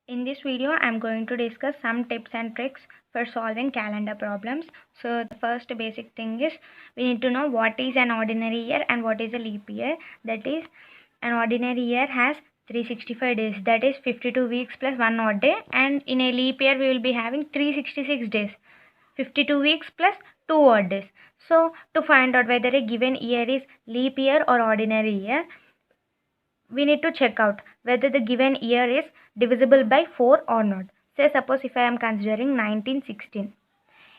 In this video, I am going to discuss some tips and tricks for solving calendar problems. So the first basic thing is we need to know what is an ordinary year and what is a leap year. That is, an ordinary year has 365 days, that is 52 weeks plus 1 odd day, and in a leap year we will be having 366 days, 52 weeks plus 2 odd days. So to find out whether a given year is leap year or ordinary year, we need to check out whether the given year is divisible by 4 or not. Say suppose if I am considering 1916.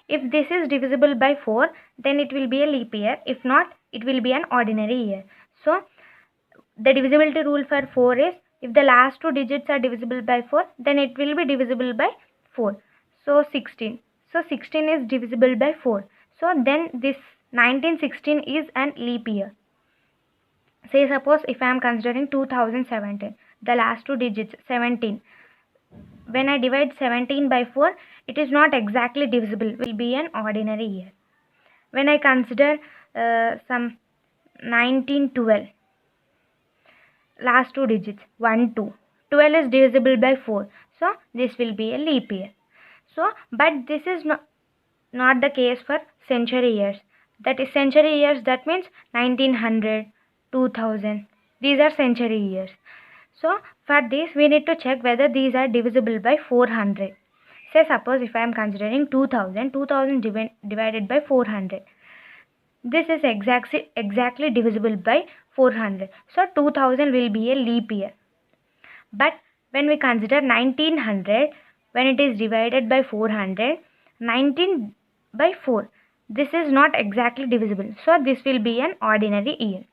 If this is divisible by 4, then it will be a leap year. If not, it will be an ordinary year. So the divisibility rule for 4 is if the last two digits are divisible by 4, then it will be divisible by 4. So 16. So 16 is divisible by 4. So then this 1916 is an leap year. Say suppose if I am considering 2017, the last two digits 17. When I divide 17 by 4, it is not exactly divisible, will be an ordinary year. When I consider some 1912, last two digits 1, 2. 12 is divisible by 4, so this will be a leap year. So, but this is not the case for century years. That is century years, that means 1900, 2000. These are century years. So for this we need to check whether these are divisible by 400. Say suppose if I am considering 2000 divided by 400. This is exactly divisible by 400. So 2000 will be a leap year. But when we consider 1900, when it is divided by 400, 19 by 4, this is not exactly divisible. So this will be an ordinary year.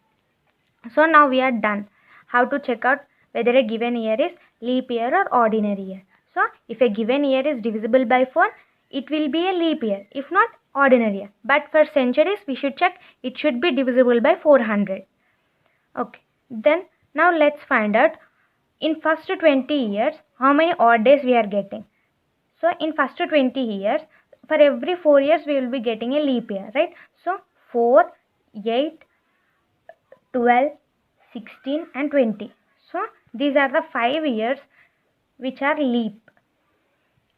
So now we are done. How to check out whether a given year is leap year or ordinary year. So if a given year is divisible by 4, it will be a leap year. If not, ordinary year. But for centuries, we should check it should be divisible by 400. Okay. Then now let's find out in first 20 years how many odd days we are getting. So in first 20 years, for every 4 years we will be getting a leap year, right? So 4, 8, 12, 16 and 20. So these are the 5 years which are leap,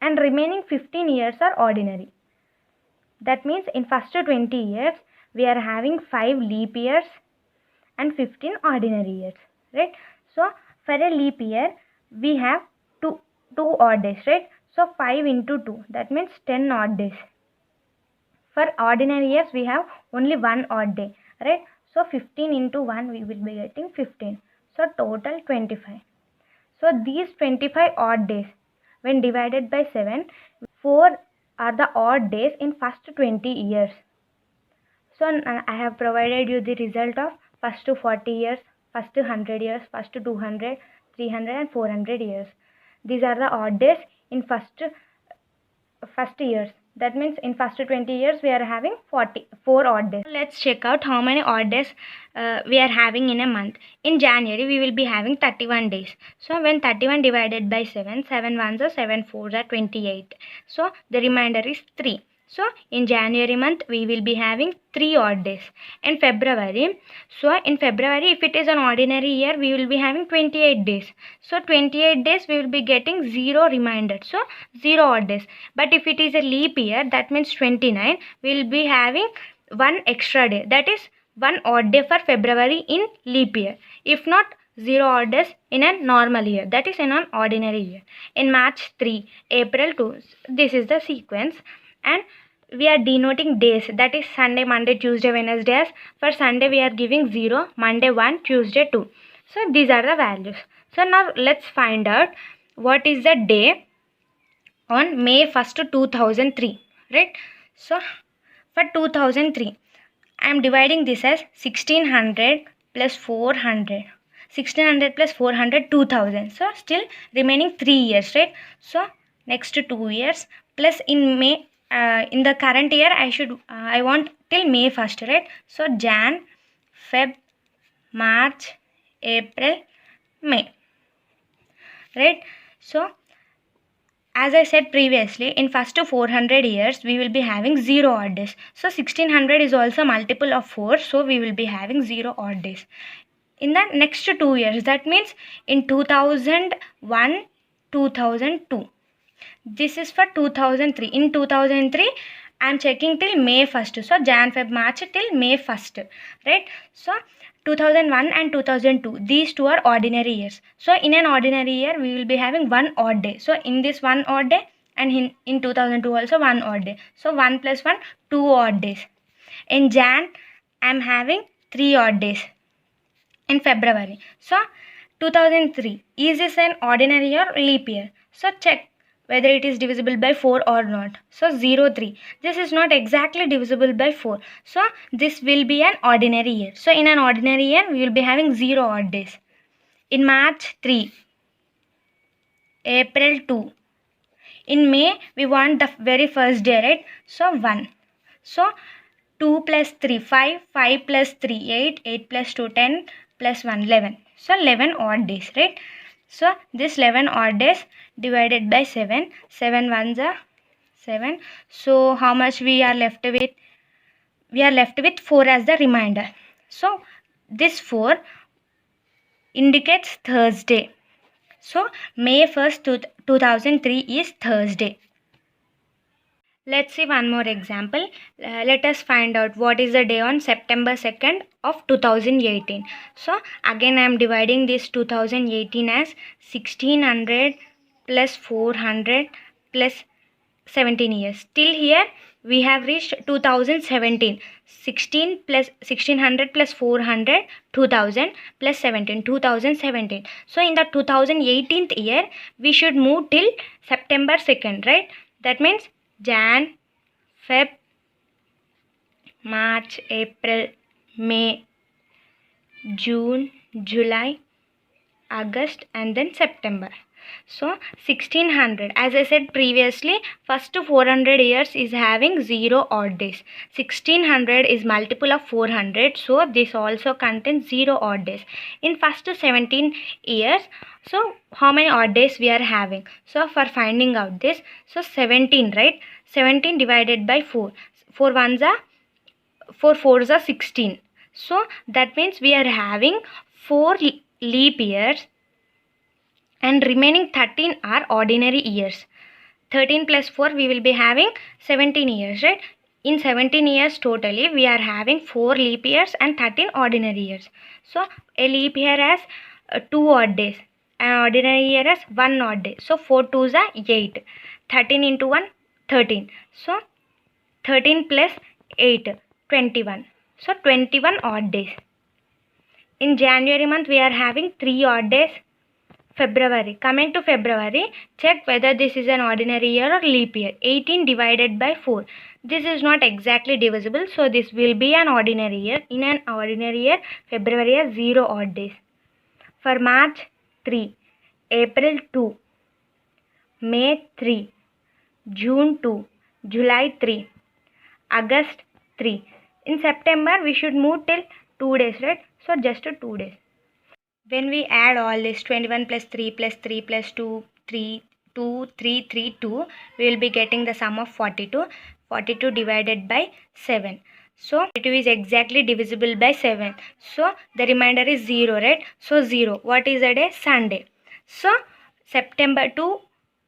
and remaining 15 years are ordinary. That means in first 20 years we are having 5 leap years and 15 ordinary years, right? So for a leap year we have two odd days, right? So 5 into 2, that means 10 odd days. For ordinary years we have only 1 odd day, right? So 15 into 1 we will be getting 15. So total 25. So these 25 odd days when divided by 7, 4 are the odd days in first 20 years. So I have provided you the result of first 40 years, first 100 years, first 200, 300 and 400 years. These are the odd days in first years. That means in first 20 years we are having 4 odd days. Let's check out how many odd days we are having in a month. In January we will be having 31 days. So when 31 divided by 7, 7 ones are 7 fours are 28. So the remainder is 3. So in January month we will be having 3 odd days. In February, if it is an ordinary year, we will be having 28 days. So 28 days we will be getting 0 remainder. So 0 odd days. But if it is a leap year, that means 29, we will be having 1 extra day. That is 1 odd day for February in leap year. If not, 0 odd days in a normal year, that is in an ordinary year. In March 3, April 2, this is the sequence, and we are denoting days, that is Sunday, Monday, Tuesday, Wednesday. For Sunday we are giving 0, Monday 1, Tuesday 2. So these are the values. So now let's find out what is the day on May 1st, 2003, right? So for 2003, I am dividing this as 1600 plus 400. 1600 plus 400, 2000. So still remaining 3 years, right? So next 2 years plus in May, in the current year I want till May 1st, right? So Jan, Feb, March, April, May, right? So as I said previously, in first 400 years we will be having 0 odd days. So 1600 is also multiple of 4, so we will be having 0 odd days. In the next 2 years, that means in 2001 2002. This is for 2003. In 2003, I am checking till May 1st. So Jan, Feb, March till May 1st, right? So 2001 and 2002, these two are ordinary years. So in an ordinary year, we will be having one odd day. So in this one odd day, and in 2002 also one odd day. So 1 plus 1, 2 odd days. In Jan, I am having 3 odd days. In February. So 2003, is this an ordinary year or leap year? So check whether it is divisible by 4 or not. So 03, this is not exactly divisible by 4. So this will be an ordinary year. So in an ordinary year, we will be having 0 odd days. In March, 3. April, 2. In May, we want the very first day, right? So 1. So 2 plus 3, 5. 5 plus 3, 8. 8 plus 2, 10. Plus 1, 11. So 11 odd days, right? So this 11 odd days divided by 7. 7 ones are 7. So how much we are left with? We are left with 4 as the remainder. So this 4 indicates Thursday. So May 1st, 2003 is Thursday. Let's see one more example. Let us find out what is the day on September 2nd of 2018. So again I am dividing this 2018 as 1600 plus 400 plus 17 years. Till here we have reached 2017. 16 plus 1600 plus 400, 2000 plus 17, 2017. So in the 2018th year we should move till September 2nd, right? That means Jan, Feb, March, April, May, June, July, August and then September. So 1600, as I said previously, first 400 years is having 0 odd days. 1600 is multiple of 400, so this also contains 0 odd days. In first 17 years, so how many odd days we are having? So for finding out this, so 17, right? 17 divided by 4. 4 ones are 4 fours are 16. So that means we are having 4 leap years and remaining 13 are ordinary years. 13 plus 4 we will be having 17 years, right? In 17 years totally we are having 4 leap years and 13 ordinary years. So a leap year has 2 odd days. An ordinary year has 1 odd day. So 4 2s are 8. 13 into 1, 13. So 13 plus 8, 21. So 21 odd days. In January month we are having 3 odd days. February. Coming to February, check whether this is an ordinary year or leap year. 18 divided by 4. This is not exactly divisible, so this will be an ordinary year. In an ordinary year, February has 0 odd days. For March, 3. April, 2. May, 3. June, 2. July, 3. August, 3. In September, we should move till 2 days, right? So just 2 days. When we add all this 21 plus 3 plus 3 plus 2, 3, 2, 3, 3, 2, we will be getting the sum of 42. 42 divided by 7. So 42 is exactly divisible by 7. So the remainder is 0, right? So 0. What is the day? Sunday. So September 2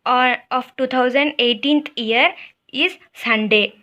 of 2018th year is Sunday.